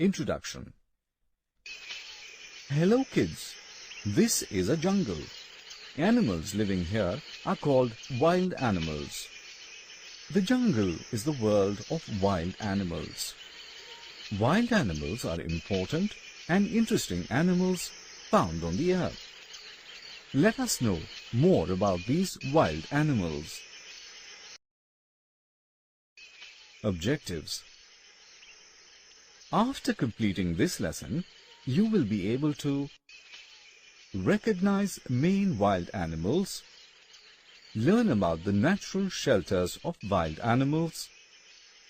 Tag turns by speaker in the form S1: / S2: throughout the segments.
S1: Introduction. Hello kids, this is a jungle. Animals living here are called wild animals. The jungle is the world of wild animals. Wild animals are important and interesting animals found on the earth. Let us know more about these wild animals. Objectives. After completing this lesson, you will be able to recognize main wild animals, learn about the natural shelters of wild animals,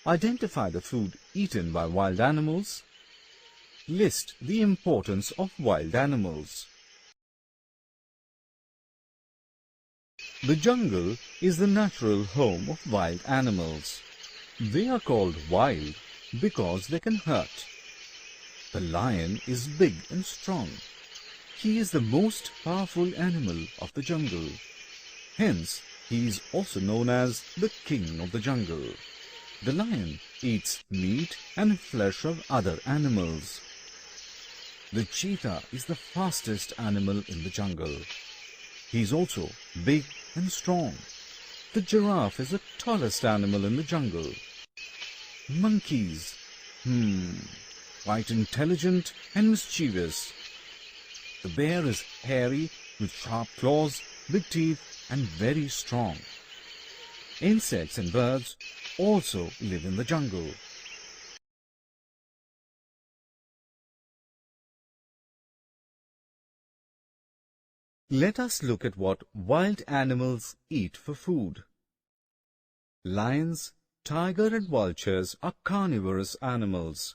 S1: identify the food eaten by wild animals, list the importance of wild animals. The jungle is the natural home of wild animals. They are called wild because they can hurt. The lion is big and strong. He is the most powerful animal of the jungle. Hence, he is also known as the king of the jungle. The lion eats meat and flesh of other animals. The cheetah is the fastest animal in the jungle. He is also big and strong. The giraffe is the tallest animal in the jungle. Monkeys, quite intelligent and mischievous. The bear is hairy with sharp claws, big teeth and very strong. Insects and birds also live in the jungle. Let us look at what wild animals eat for food. Lions, tiger and vultures are carnivorous animals.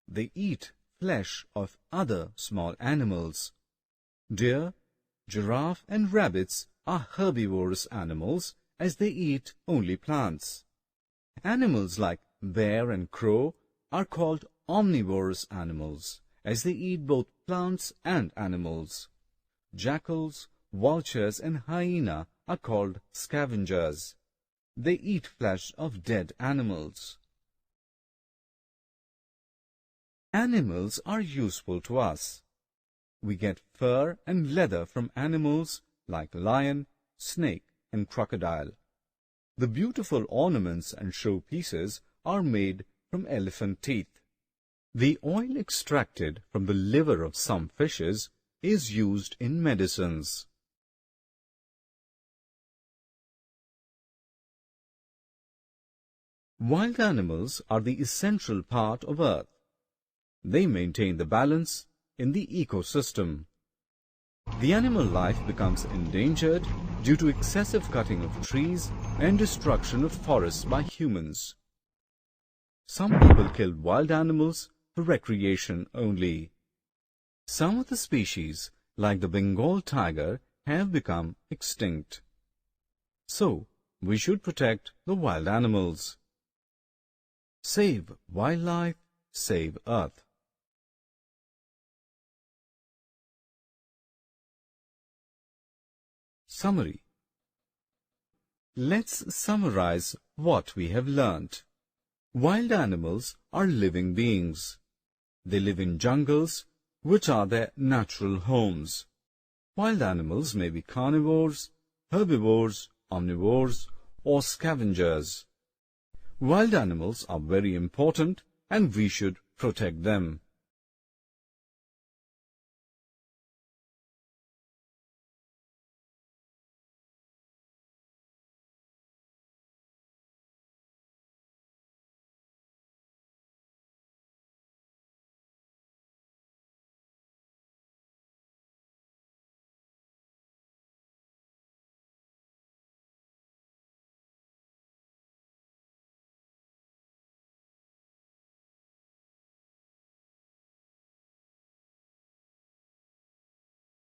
S1: They eat flesh of other small animals. Deer, giraffe and rabbits are herbivorous animals as they eat only plants. Animals like bear and crow are called omnivorous animals as they eat both plants and animals. Jackals, vultures and hyena are called scavengers. They eat flesh of dead animals. Animals are useful to us. We get fur and leather from animals like lion, snake and crocodile. The beautiful ornaments and showpieces are made from elephant teeth. The oil extracted from the liver of some fishes is used in medicines. Wild animals are the essential part of Earth. They maintain the balance in the ecosystem. The animal life becomes endangered due to excessive cutting of trees and destruction of forests by humans. Some people kill wild animals for recreation only. Some of the species, like the Bengal tiger, have become extinct. So, we should protect the wild animals. Save wildlife, save Earth. Summary. Let's summarize what we have learnt. Wild animals are living beings. They live in jungles, which are their natural homes. Wild animals may be carnivores, herbivores, omnivores, or scavengers. Wild animals are very important and we should protect them.